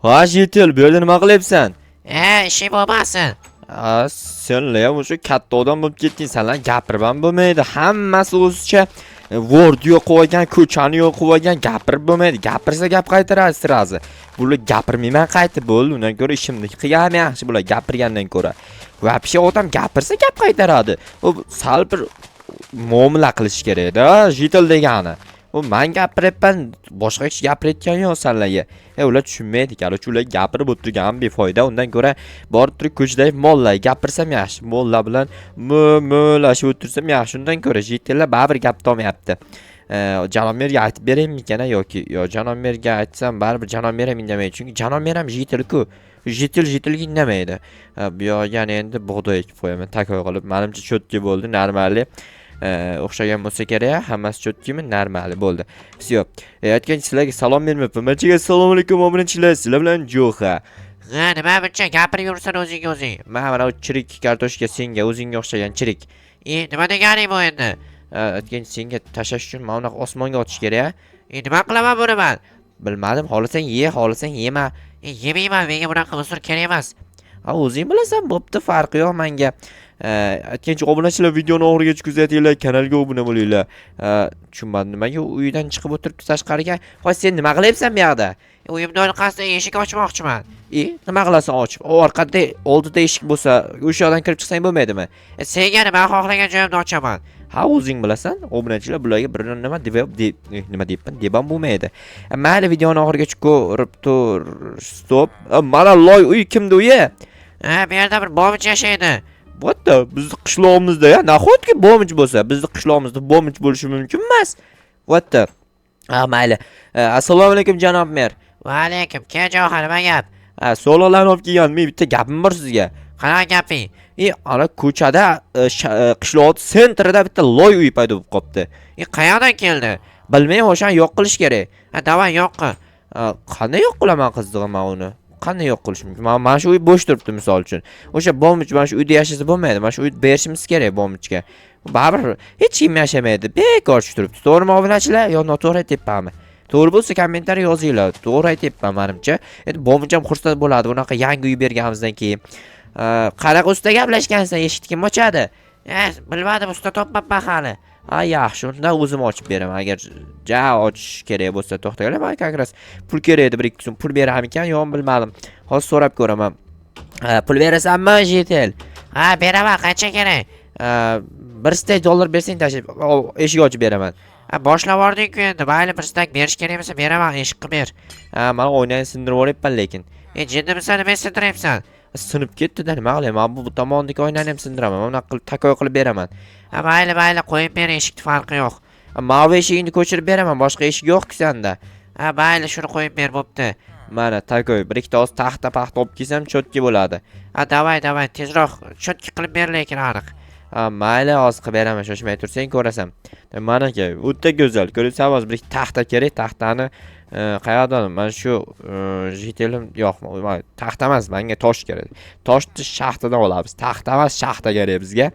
Ha, Jitil, bu yerda nima qilyapsan? Ishi bo'lmasin. Senlar ham o'sha katta odam bo'lib ketding, senlar gapirib ham bo'lmaydi. Hammasi o'zicha Word yo'q qo'ygan, ko'chani yo'q qo'ygan, gapirib bo'lmaydi. Gapirsa gap qaytaradi sirazi. Bular gapirmayman qaytib bo'ldi, undan ko'ra ishimni qilganim yaxshi bular gapirgandan ko'ra. Vobshe odam gapirsa gap qaytaradi. U sal bir muomala qilish kerak-da, Jitil degani. U men gapiryapman, boshqa kishi gapirayotgani yo'q senlarga. Ular tushunmaydi, qarachi ular gapirib o'tirgan befoyda, undan ko'ra borib turib ko'chada mollar gapirsam yaxshi. Mollar bilan mo'lashib o'tirsam yaxshi. Undan ko'ra Jitillar baribir gap tolmayapti. Janomerga aytib beraymikan yoki yo Janomerga aytsam baribir Janomer ham indamaydi. Chunki Janomer ham Jitil-ku. Jitilga indamaydi. Bu yo'g'an endi bug'doy ekib qo'yaman, takoy qilib. Menimcha cho'tki bo'ldi, normali. O'xshagan bo'lsa kerak, hammasi cho'tkimi, normali bo'ldi. Всё. Aytgan sizlarga salom bermayapman. Barchaga assalomu alaykum obunachilar. Sizlar bilan Jo'xa. Nima buncha gapirib yursan o'zing? Mana bu chirik kartoshka senga o'zingga o'xshagan chirik. Nima deganing bu endi? Aytgan senga tashlash uchun mana bunaqa osmonga otish kerak. Nima qilaman buni men? Bilmadim, xohlasang ye, xohlasang yema. Yemayman, menga bunaqa usur kerak emas. O'zing bilasan, bo'pti, farqi yo'q menga. Aytgancha obunachilar videoni oxirigacha kuzatinglar, kanalga obuna bo'linglar. Tushunmadim, nimaga uydan chiqib o'tiribdi tashqariga? Xo'sh, sen nima qilyapsan bu yoqda? Uyimni orqasida eshik ochmoqchiman. Nima qilasan ochib? Orqada oldida eshik bo'lsa, o'sha yoqdan kirib chiqsang bo'lmaydimi? Senga nima xohlagan joyimni ochaman. Ha, o'zing bilasan, obunachilar bularga bir nima deyapman, debam bo'lmaydi. Mayli, videoni oxirigacha ko'rib tur. Stop. Mana loy uy kimda uyi? Bu yerda bir bomich yashaydi. Bo'pti, bizning qishlog'imizda nahotki bomich bo'lsa, bizning qishlog'imizda bomich bo'lishi mumkin emas. Bo'pti. Mayli. Assalomu alaykum janob mer. Va alaykum. Kejo'xa, nima gap? Sog'liqlarni olib kelganman. Bitta gapim bor sizga. Qanaqa gaping? Ana ko'chada qishloq sentrida bitta loy uy paydo bo'lib qopti. Qayerdan keldi? Bilmayman, o'shani yo'q qilish kerak. Davay yo'q qil. Qanday yo'q qilaman qizdig'im uni? Qanday yo'q qilish mumkin? Mana shu uy bo'sh turibdi, misol uchun. O'sha bomich mana shu uyda yashasa bo'lmaydi. Mana shu uyni berishimiz kerak bomichga. Baribir hech kim yashamaydi. Bekor turibdi. To'g'rimi obunachilar yo noto'g'ri aytyapmanmi? To'g'ri bo'lsa kommentariy yozinglar. To'g'ri aytyapman menimcha. Endi bomich ham xursand bo'ladi bunaqa yangi uy berganimizdan keyin. Qanaqa usta gaplashgansan, eshikni kim ochadi? Bilmadim, usta topmabman hali. Yaxshi, unda o'zim ochib beraman. Agar ochish kerak bo'lsa to'xtanglar, men konkret pul kerak edi, 1-2 so'm pul beram ekan, yo'q bilmadim. Hozir so'rab ko'raman. Pul berasanmi, Jitil? Beraman, qancha kerak? $100 bersang tashib, eshik ochib beraman. Boshlab yording-ku endi, mayli, bir stak berish kerak bo'lsa beraman, eshik qilib ber. Mana o'ynayni sindirib olyapman lekin. Jiddimisan, nima sindiryapsan? Sinib ketdi-da, nima qilaman? Bu tomondagi oynani ham sindiraman. Mana qilib takoy qilib beraman. Mayli, qo'yib ber, eshikni farqi yo'q. Mavi eshigingni ko'chirib beraman, boshqa eshik yo'q-ku senda. Mayli, shuni qo'yib ber, bo'pti. Mana takoy, bir ikkita oz taxta-paxta olib kelsam cho'tki bo'ladi. Davay, tezroq cho'tki qilib ber lekin aniq. Mayli, oz qilib beraman, shoshmay tursang ko'rasan. Mana aka, o'ta go'zal. Ko'rsangiz, hozir bir taxta kerak, taxtani qayerdan? Mana shu Jitelim yo'q, taxta emas, menga tosh kerak. Toshni shaxtadan olamiz. Taxta emas, shaxta kerak bizga.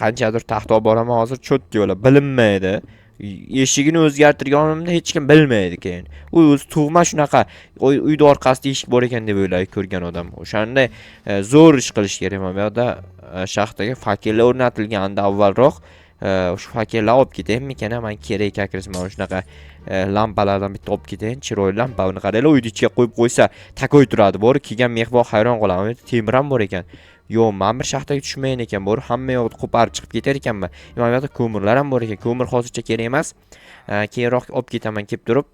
Qanchadir taxta olib boraman, hozir cho'tki bo'ladi, bilinmaydi. Eshigini o'zgartirganimda hech kim bilmaydi keyin. U o'zi tug'ma shunaqa uyda orqasida eshik bor ekan deb o'ylaydi ko'rgan odam. O'shanda zo'r ish qilish kerak. Bu yerda shaxtaga fakellar o'rnatilganda avvalroq shu fakellarni olib ketaymikan, men kerak kakris mana shunaqa lampalardan bitta olib ketayin, chiroyli lampa. Buni qaranglar, uyni ichiga qo'yib qo'ysa takoy turadi. Bor, kelgan mehmon hayron qoladi. Temir ham bor ekan. Yo'q, men bir shaxtaga tushmayin ekan, bor, hamma yo'qni qo'parib chiqib ketar ekanman. Mana bu yerda ko'mirlar ham bor ekan. Ko'mir hozircha kerak emas. Keyinroq olib ketaman kelib turib.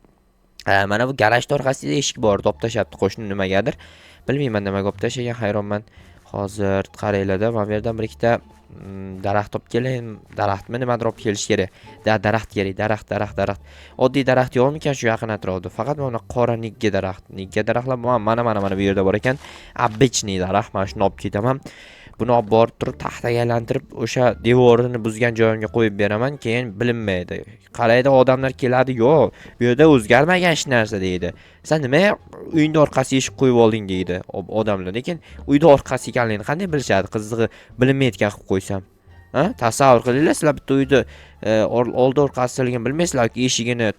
Mana bu garaj orqasida eshik bor, olib tashlabdi qo'shni nimagadir. Bilmayman nimaga olib tashlagan, hayronman. Hozir qaranglar-da, mana bu yerdan bir ikkita daraxt olib kelayin. Daraxtmi nimadir olib kelish kerak. Daraxt kerak, daraxt. Oddiy daraxt yo'qmikan shu yaqin atrofda? Faqat mana qora nigga daraxt. Nigga daraxtlar mana bu yerda bor ekan. Обычный daraxt, mana shuni olib ketaman. Buni olib borib turib taxtaga aylantirib o'sha devorini buzgan joyimga qo'yib beraman, keyin bilinmaydi. Qarayda odamlar keladi, yo'q, bu yerda o'zgarmagan hech narsa deydi. Sen nima uyingda orqasiga eshik qo'yib olding deydi odamlar. Lekin uyda orqasi ekanligini qanday bilishadi? Qizig'i bilinmayotgan qilib qo'ysam. Tasavvur qilinglar, sizlar bitta uyda oldi orqasiligini bilmaysizlar yoki eshigini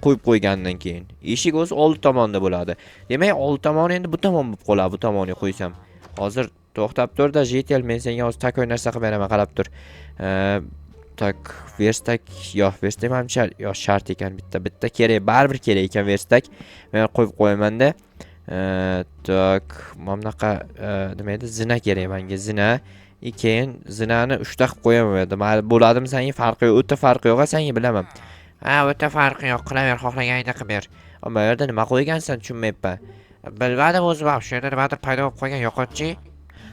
qo'yib qo'ygandan keyin. Eshik o'zi old tomonda bo'ladi. Demak, old tomoni endi bu tomon bo'lib qoladi, bu tomoniga qo'ysam. Hozir to'xtab tur-da, Jetel, men senga hozir takoy narsa qilib beraman, qarab tur. Tak, verstak, yo'q, verstak menimcha yo'q, shart ekan, bitta kerak, baribir kerak ekan verstak. Men qo'yib qo'yaman-da. Tak, mana bunaqa nima edi? Zina kerak menga, zina. Keyin zinani 3 ta qilib qo'yaman edi. Mayli, bo'ladimi senga? Farqi yo'q, o'ta farqi yo'q, senga bilaman. Ha, o'ta farqi yo'q, qilaver, xohlaganingni qilib ber. Ammo bu yerda nima qo'ygansan, tushunmayapman. Bilmadim o'zim ham, shu yerda nimadir paydo bo'lib qolgan yo'qotchi.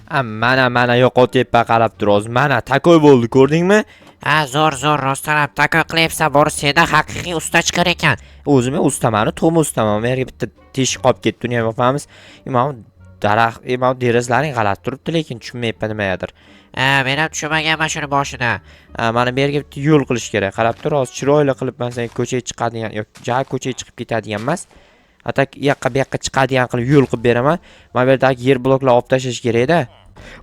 Mana yo'qotyapman, qarab tur hozir. Mana takoy bo'ldi, ko'rdingmi? Ha, zo'r rostdan ham takoy qilyapsan, bor senda haqiqiy usta chiqar ekan. O'zim ustaman, to'g'ri ustaman. Men yerga bitta teshik qolib ketdi, uni ham yopamiz. Mana daraxt, mana derazlaring g'alati turibdi, lekin tushunmayapman nimadir. Ha, men ham tushunmaganman shuni boshida. Mana bu yerga bitta yo'l qilish kerak. Qarab tur, hozir chiroyli qilib men senga ko'chaga chiqadigan yoki ko'chaga chiqib ketadigan emas. Atak bu yoqqa chiqadigan qilib yo'l qilib beraman. Mana bu yerdagi yer bloklarni olib tashlash kerak-da.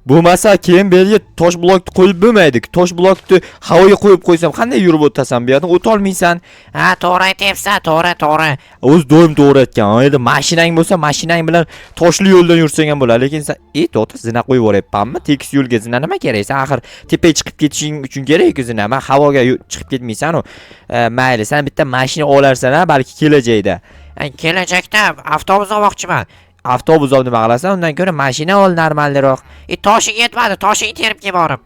Bo'lmasa keyin bu yerga tosh blokni qo'yib bo'lmaydi. Tosh blokni havoga qo'yib qo'ysam qanday yurib o'tasan bu yerdan? O'ta olmaysan. Ha, to'g'ri aytyapsan, to'g'ri. O'z doim to'g'ri aytgan. Endi mashinang bo'lsa, mashinang bilan toshli yo'ldan yursang ham bo'ladi, lekin sen to'g'ri zina qo'yib yuboryapmanmi? Tekis yo'lga zina nima kerak? Sen axir tepaga chiqib ketishing uchun kerak-ku zina. Men havoga chiqib ketmaysan-ku. Mayli, sen bitta mashina olarsan-a, balki kelajakda. Kelajakda avtobus olmoqchiman. Avtobus olib nima qilasan? Undan ko'ra mashina ol, normalroq. Toshing yetmadi, toshing terib kelib.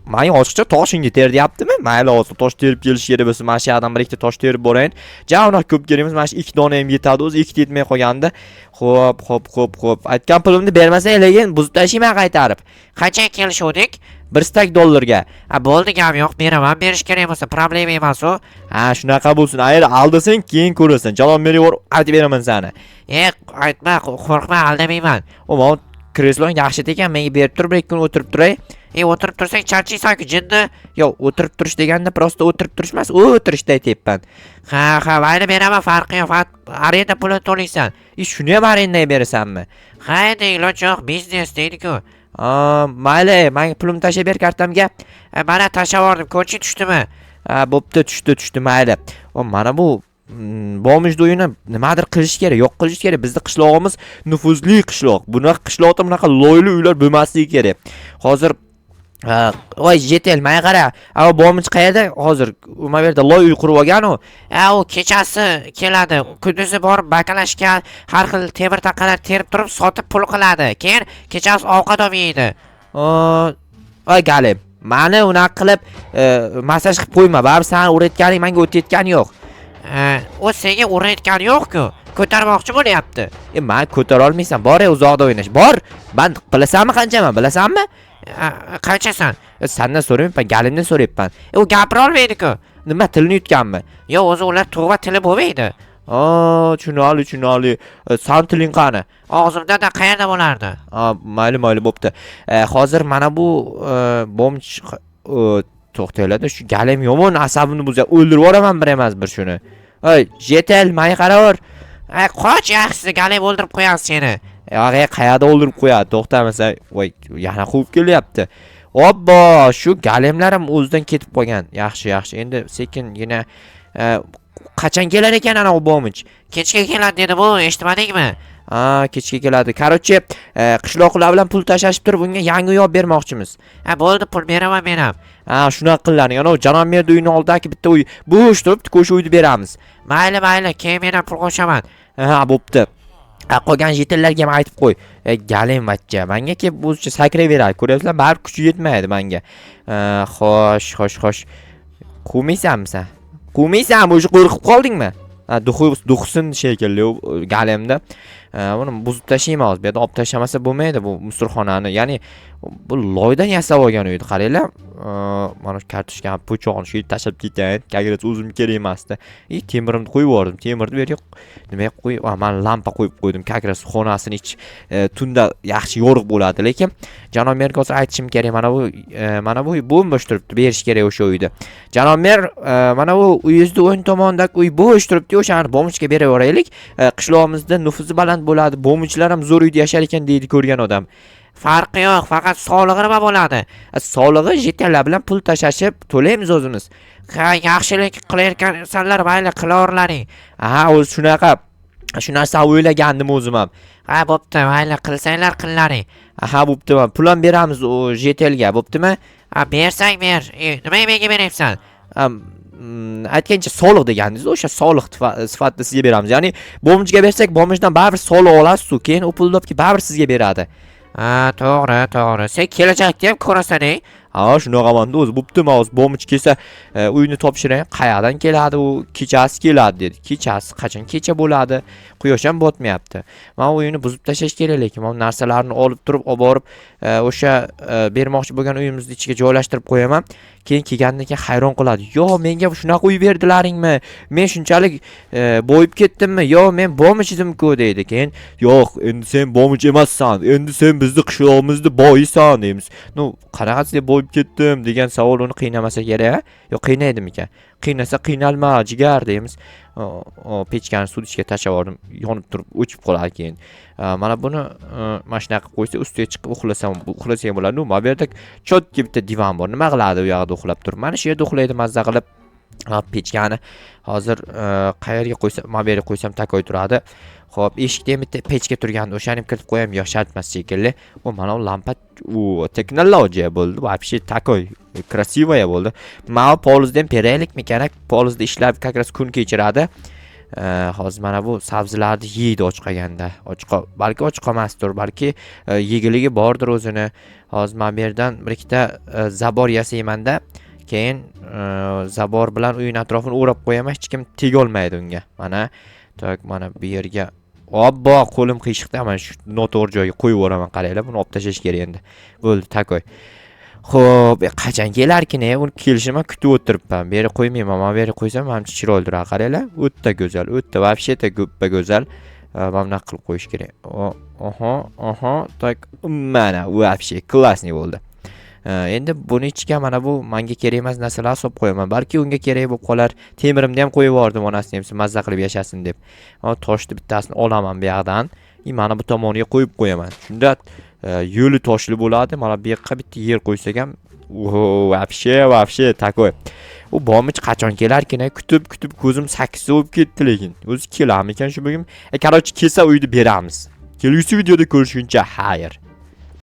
Men ochiqcha toshingga ter deyaptimi? Mayli, hozir tosh terib kelish kerak bo'lsa, mana shu yerdan bir ikkita tosh terib borayin. Javob ko'p kerak emas, mana shu 2 dona ham yetadi, o'zi 2 ta yetmay qolganda. Xo'p. Aytgan pulimni bermasang, lekin buzib tashlayman qaytarib. Qancha kelishuvdik? $100. Bo'ldi, gap yo'q, beraman, berish kerak bo'lsa, problema emas u. Ha, shunaqa bo'lsin. Ayr aldasang, keyin ko'rasan. Jalol Merivor aytib beraman sana. Aytma, qo'rqma, aldamayman. O'ma kreslong yaxshi ekan, menga berib tur, bir kun o'tirib turay. O'tirib tursang charchaysan-ku, jinni. Yo'q, o'tirib turish deganda prosta o'tirib turish emas, o'tirishda aytyapman. Ha, mayli beraman, farqi yo'q. Arenda pulini to'laysan. Shuni ham arendaga berasanmi? Ha, endi iloj yo'q, biznes deydi-ku. Mayli, menga pulimni tashlab ber kartamga. Mana tashlab yubordim, ko'chi tushdimi? Bo'pti, tushdi, mayli. Mana bu bomij do'yini nimadir qilish kerak, yo'q qilish kerak. Bizning qishlog'imiz nufuzli qishloq. Bunaqa qishloqda bunaqa loyli uylar bo'lmasligi kerak. Hozir voy Jetel, menga qara. Bomij qayerda? Hozir u yerda loy uy qurib olgan-u. U kechasi keladi, kunduzi borib bakalashga har xil temir taqalar terib turib sotib pul qiladi. Keyin kechasi ovqat olib yeydi. Voy Galib, meni unaqa qilib masaj qilib qo'yma. Baribir sen o'rayotganing menga o'tayotgani yo'q. U senga o'rayotgani yo'q-ku. Ko'tarmoqchi bo'lyapti. Men ko'tara olmaysan. Bor, uzoqda o'ynash. Bor. Men bilasanmi qanchaman? Bilasanmi? Qanchasan? Sendan so'rayapman, Galimdan so'rayapman. U gapira olmaydi-ku. Nima, tilni yutganmi? Yo'q, o'zi ular tug'va tili bo'lmaydi. Tushunali. San tiling qani? Og'zimda qayerda bo'lardi? Mayli, bo'pti. Hozir mana bu bomj to'xtaylar, shu Galim yomon asabimni buzib o'ldirib yuboraman bir emas bir shuni. Jetel, menga qaraver. Qoch, yaxshisi Galim o'ldirib qo'yadi seni. Qayerda o'ldirib qo'yadi? To'xtamasa, voy, yana quvib kelyapti. Obbo, shu Galimlar ham o'zidan ketib qolgan. Yaxshi. Endi sekingina qachon kelar ekan ana u bomij? Kechga keladi dedi bu, eshitmadingmi? Kechga keladi. Qarochi, qishloqlar bilan pul tashlashib turib, unga yangi uy olib bermoqchimiz. Bo'ldi, pul beraman men ham. Shunaqa qilaring. Ana Janob Merdi uyining oldidagi bitta uy bo'sh turibdi, ko'sha uyni beramiz. Mayli, keyin men ham pul qo'shaman. Bo'pti. Qolgan jetellarga ham aytib qo'y. Galim vachcha, menga kelib o'zicha sakrayveradi. Ko'ryapsizlar, baribir kuchi yetmaydi menga. Xo'sh. Quvmaysanmi sen? O'sha qo'rqib qoldingmi? Duxsin shekilli Galimda. Buni buzib tashlayman hozir. Bu yerda olib tashlamasa bo'lmaydi bu musturxonani. Ya'ni bu loydan yasab olgan uydi, qaranglar. Mana shu kartoshka po'chog'ini shu yerga tashlab ketgan. Kagras o'zim kerak emasdi. Temirimni qo'yib yubordim. Temirni bu yerga nima qo'yib, men lampa qo'yib qo'ydim. Kagras xonasini tunda yaxshi yorug' bo'ladi, lekin Janob Merga hozir aytishim kerak. Mana bu bo'sh turibdi, berish kerak o'sha uyni. Janob Mer, mana bu uyingizda o'ng tomondagi uy bo'sh turibdi, o'shani bomijga beraveraylik. Qishlog'imizda nufuzi baland bo'ladi. Bomijlar ham zo'r uyda yashar ekan deydi ko'rgan odam. Farqi yo'q, faqat sog'lig'i nima bo'ladi? Sog'lig'i jetellar bilan pul tashashib to'laymiz o'zimiz. Ha, yaxshilik qilayotgan insonlar mayli qilaverlaring. Aha, o'zi shunaqa. Shu narsa o'ylagandim o'zim ham. Ha, bo'pti, mayli qilsanglar qillaring. Aha, bo'ptimi? Pul ham beramiz o jetelga, bo'ptimi? Ha, bersang ber. Nima menga beryapsan? Aytgancha soliq degandingiz, o'sha soliq sifatida sizga beramiz. Ya'ni bomjiga bersak, bomjdan baribir soliq olasiz-ku, keyin u pulni olib baribir sizga beradi. Ha, to'g'ri, to'g'ri. Sen kelajakda ham ko'rasan-ey. Ha, shunaqamanda o'zi bo'ptimi, o'zi bomj kelsa, uyni topshirang, qayerdan keladi u? Kechasi keladi dedi. Kechasi qachon kecha bo'ladi? Quyosh ham botmayapti. Men uyni buzib tashlash kerak, lekin men narsalarni olib turib, olib borib, o'sha bermoqchi bo'lgan uyimizni ichiga joylashtirib qo'yaman. Keyin kelgandan keyin hayron qoladi. "Yo, menga shunaqa uy berdilaringmi? Men shunchalik boyib ketdimmi? Yo, men bomj edim-ku" deydi. Keyin, "Yo'q, endi sen bomj emassan. Endi sen bizni qishlog'imizni boyisan" deymiz. "No, qanaqa sizga boyib ketdim" degan savol uni qiynamasa kerak. Yo, qiynaydimikan? Qiynasa qiynalma, jigar deymiz. Pechkani suv ichiga tashlab yubordim, yonib turib o'chib qoladi keyin. Mana buni mana shunaqa qilib qo'ysa, ustiga chiqib uxlasam bo'ladi. Bu yerda chotki bitta divan bor. Nima qiladi u yoqda uxlab turib? Mana shu yerda uxlaydi mazza qilib. Pechkani hozir qayerga qo'ysam, mana bu yerga qo'ysam takoy turadi. Xo'p, eshikda ham bitta pechka turgandi. O'shani kiritib qo'yam, yo'q shartmas shekilli. Mana u lampa, texnologiya bo'ldi. Вообще takoy krasivoya bo'ldi. Mana polizda ham beraylikmi kerak? Polizda ishlab, как раз kun kechiradi. Hozir mana bu sabzilarni yeydi och qolganda. Balki och qolmasdir, balki yegiligi bordir o'zini. Hozir men bu yerdan bir ikkita zabor yasaymanda, keyin zabor bilan uyning atrofini o'rab qo'yaman, hech kim tega olmaydi unga. Mana bu yerga obbo, qo'lim qiyshiqda, mana shu noto'g'ri joyga qo'yib yuboraman, qaranglar, buni olib tashlash kerak endi. Bo'ldi, takoy. Xo'p, qachon kelarkin, uni kelishini kutib o'tiribman. Bu yerga qo'ymayman, mana bu yerga qo'ysam, menimcha chiroyli turadi, qaranglar. O'ta go'zal, o'ta вообще-то go'zal. Mana bunaqa qilib qo'yish kerak. Tak, mana вообще klassniy bo'ldi. Endi buni ichiga mana bu menga kerak emas narsalar solib qo'yaman. Balki unga kerak bo'lib qolar. Temirimni ham qo'yib yubordim onasini ham mazza qilib yashasin deb. Toshni bittasini olaman bu yoqdan, mana bu tomoniga qo'yib qo'yaman. Shunda yo'li toshli bo'ladi. Mana bu yoqqa bitta yer qo'ysak ham, вообще takoy. U bomich qachon kelarkin, kutib ko'zim 8 bo'lib ketdi lekin. O'zi kelarmikan shu bugun? Короче, kelsa uyni beramiz. Kelgusi videoda ko'rishguncha, xayr.